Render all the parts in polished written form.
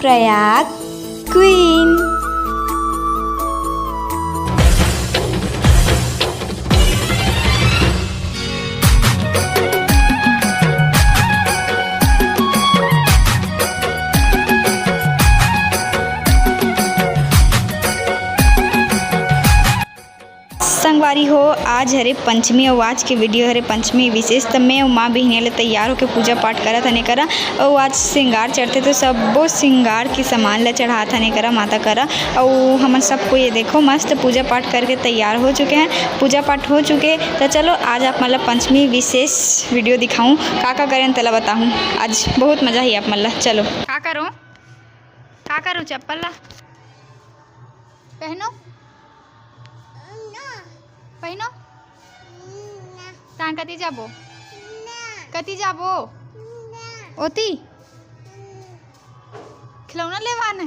Prayag queen. संगवारी हो, आज हरे पंचमी और आज के वीडियो हरे पंचमी विशेष। तो मैं माँ बहन ले तैयार होकर पूजा पाठ करा था नहीं करा। और आज श्रृंगार चढ़ते तो सबो श्रृंगार के सामान ला चढ़ा था नहीं करा माता करा। और हम सबको ये देखो मस्त पूजा पाठ करके तैयार हो चुके हैं, पूजा पाठ हो चुके। तो चलो आज आप मतलब पंचमी विशेष वीडियो दिखाऊँ का करें तला बताऊँ। आज बहुत मज़ा ही आप मतलब। चलो का करो चप्पल ला पहनो पहनो। तान कती जाबो ओती खिलौना लेवान है।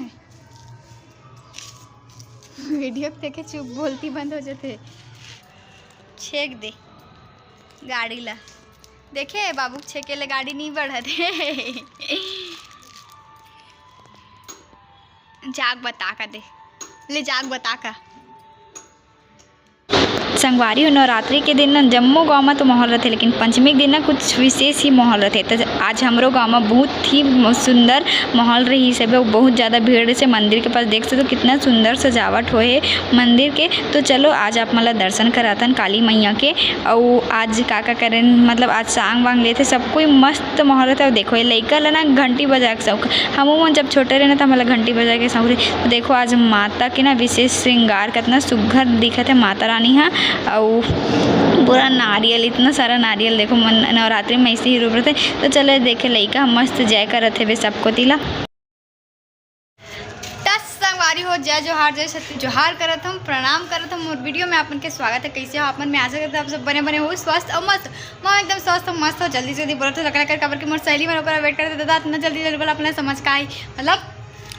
वीडियो देखे चुप बोलती बंद हो जाते। छेक दे गाड़ी ला, देखे बाबू छेके ले गाड़ी नहीं बढ़ते। जाग बता का दे ले, जाग बता का। संगवारी हो, नवरात्रि के दिन ना जम्मू गाँव में तो माहौल रहते, लेकिन पंचमी के दिन ना कुछ विशेष ही माहौल रहते। तो आज हमारो गाँव में बहुत ही सुंदर माहौल रही सब। बहुत ज़्यादा भीड़ से मंदिर के पास देख सकते तो कितना सुंदर सजावट हो है मंदिर के। तो चलो आज आप मतलब दर्शन करातन काली मैया के। और आज का करें मतलब आज सांग वांग लेते, सब कोई मस्त माहौल रहता है। देखो ये लड़का ला ना घंटी बजा के शौक, हम जब छोटे रहे ना तो मतलब घंटी बजा के शौक रहे। तो देखो आज माता के ना विशेष श्रृंगार कितना सुघर दिखत है माता रानी है। और पूरा नारियल, इतना सारा नारियल देखो नवरात्रि में ऐसे ही रूप रहते। तो चलो देखे लड़का मस्त जय करत है वे सबको तिला। संगवारी हो, जय जोहार जय सत्य जोहार करत हम, प्रणाम करत हम। और वीडियो में आपन के स्वागत है। कैसे हो आपन? मैं आशा करता हूँ आप सब बने बने हो, स्वस्थ और मस्त। मैं एकदम स्वस्थ और मस्त हो। जल्दी जल्दी बोलते लकड़ा कर काबर की मोर सहेली मन ओकरा वेट करते दादा इतना जल्दी जल्दी बोला अपना समझ का आई मतलब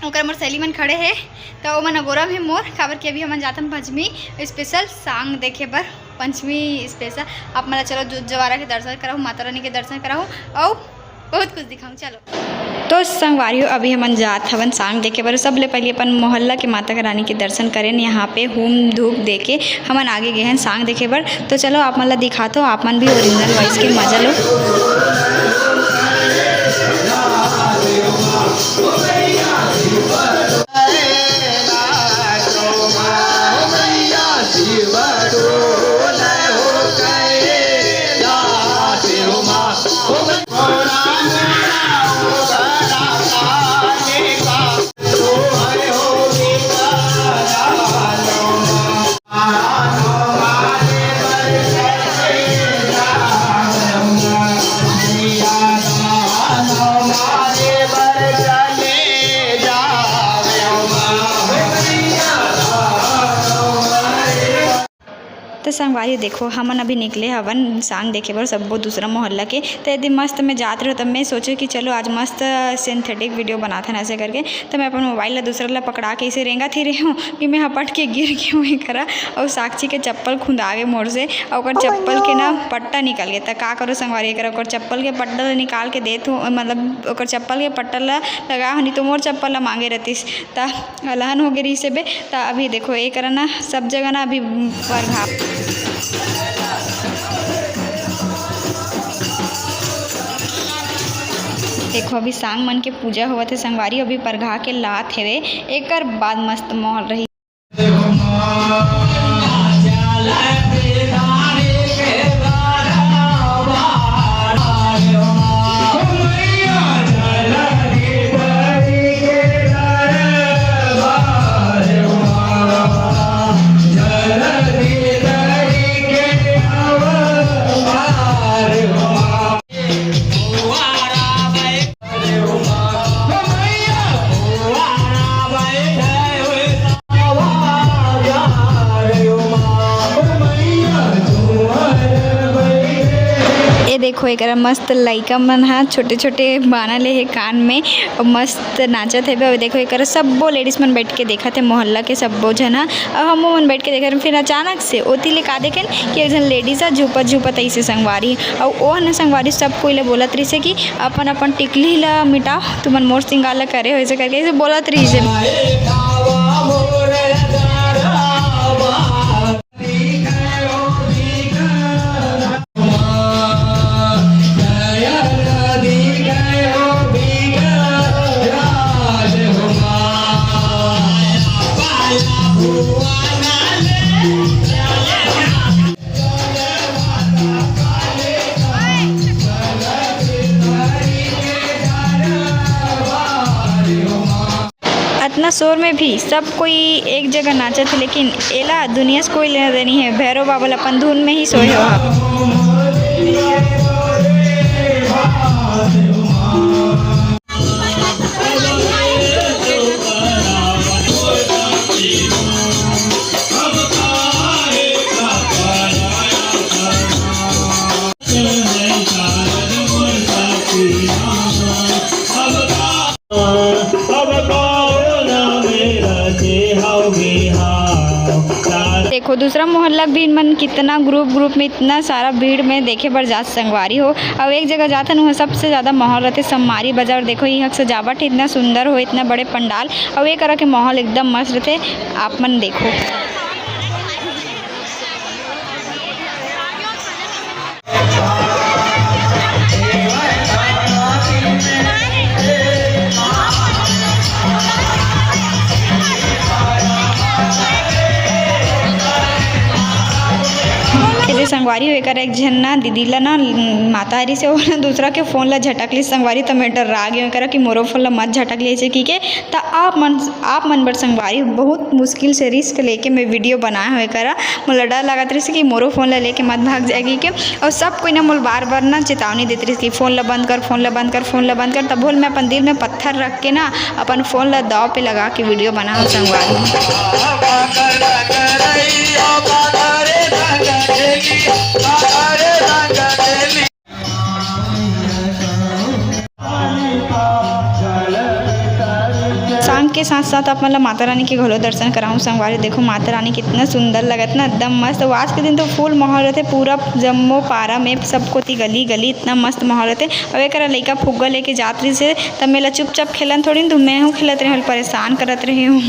ओकर मोर सहेली मन खड़े है। तो मन अगोरम है मोर काबर की अभी हम जातन पंचमी स्पेशल सांग देखे बर। पंचमी स्पेशल आप मतलब चलो जवारा के दर्शन कराऊँ, माता रानी के दर्शन कराऊँ और बहुत कुछ दिखाऊँ। चलो तो संगवारी हो, अभी हम जात हवन सांग देखे बर। सब ले पहले अपन मोहल्ला के माता रानी के दर्शन करें। यहाँ पे होम धूप दे के हमन आगे गए हैं सांग देखे बर। तो चलो आप मतलब दिखाते हो, आप मन भी ओरिजिनल वॉइस के मजा लो। तो संगवारी देखो हमन अभी निकले हवन सांग देखे बर सबो दूसरा मोहल्ला के। तो यदि मस्त में जात रहो तब मैं सोचे कि चलो आज मस्त सिंथेटिक वीडियो बनाते हैं ऐसे करके। तो मैं अपन मोबाइल ला दूसरा ला पकड़ा के इसे रेंगा थी रही हूँ कि मैं हपट के गिर के वहीं करा। और साक्षी के चप्पल खुंदा गए मोड़ से और चप्पल के ना पट्टा निकल गया। तो का करो संगवारी करो और चप्पल के पट्टा निकाल के देत हूँ, मतलब और चप्पल के पट्टा ला लगा नहीं तो मोर चप्पल ला मांगे रहतीस। तो अलहन हो गई से बे। तो अभी देखो ये करा ना सब जगह ना अभी परघा देखो अभी सांग मन के पूजा हुआ थे संगवारी। अभी परघा के लात हेवे एक बाद मस्त माहौल रही। देखो एक मस्त लइका मन हा छोटे छोटे बाना ले हे कान में और मस्त नाचत है। और देखो एक सबो लेडीज मन बैठ के देखत है, मोहल्ला के सबो जन हा और हम मन बैठ के देखत। फिर अचानक से ओती ले का देखेन कि एक जन लेडीज हा झुपत झुपत ऐसे संगवारी और ओ न संगवारी सब कोई ले बोलत रही से कि अपन अपन टिकली ला मिटाओ, तुमन मोर सिंगार ला करे हो ऐसे करके ऐसे बोलत रही से। इतना शोर में भी सब कोई एक जगह नाचत है, लेकिन एला दुनिया से कोई लेना देनी है। भैरव बाबा अपन धुन में ही सोए हो। देखो दूसरा मोहल्ला भी मन कितना ग्रुप में इतना सारा भीड़ में देखे बर जात संगवारी हो। अब एक जगह जाता न सबसे ज़्यादा माहौल रहते सम्मारी बाजार। देखो यहाँ सजावट इतना सुंदर हो, इतना बड़े पंडाल और एक तरह के माहौल एकदम मस्त रहते। आप मन देखो संगवारी होकर एक झन ना दीदी ला ना माता हरी से और दूसरा के फ़ोन ला झटकली संगवारी। तो मैं डर आ गई करा कि मोरो फ़ोन ला मत झटक ली ऐसे की के। तो आप मन बड़ संगवारी बहुत मुश्किल से रिस्क लेके मैं वीडियो बनाया हुए करा। मुझे डर लगा रही कि मोरो फ़ोन ला लेके मत भाग जाएगी के। और सब कोई ना मुझे बार ना चेतावनी देती रही कि फ़ोन ला बंद कर, फ़ोन ला बंद कर, फ़ोन ला बंद कर। तब बोल मैं अपन दिल में पत्थर रख के ना अपन फ़ोन ला दाव पे लगा के वीडियो बना संगवारी। शाम के साथ साथ आप मतलब माता रानी के घलो दर्शन कराऊँ संगवारी। देखो माता रानी कितना सुंदर लगत ना, एकदम मस्त। तो आज के दिन तो फुल माहौल रहते पूरा जम्मू पारा में सबको ती गली गली इतना मस्त माहौल रहते। अब एक लड़का फुग्गा लेके जात रही से तब मेला चुपचाप खेलन थोड़ी तो मैं हूँ खेलत रही हूँ, परेशान करत रही हूँ।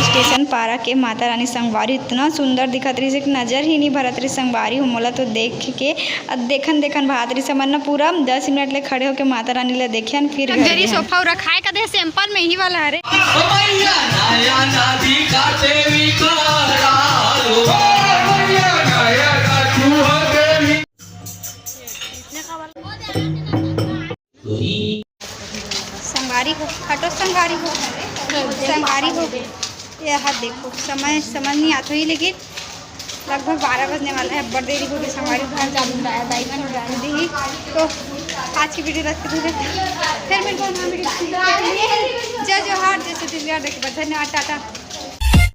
स्टेशन पारा के माता रानी संगवारी इतना सुंदर दिखत रही से नज़र ही नहीं भरत रही संगवारी हो। मोला तो देख के देखन भात रही समझ ना पूरा 10 मिनट ले खड़े होके माता रानी ले देखियन। फिर घरी सोफा रखाए का दे सैंपल में ही वाला हरे संगवारी हो, हटो संगवारी हो, संगवारी हो। यह देखो समय समझ नहीं आता ही, लेकिन लगभग 12 बजने वाला है। बड़ी देरी हो गई संगवारी घर जाने दी। तो आज की वीडियो रखते थे, फिर मिलते हैं जय जोहार, जय छत्तीसगढ़। देखिए धन्यवाद, टाटा।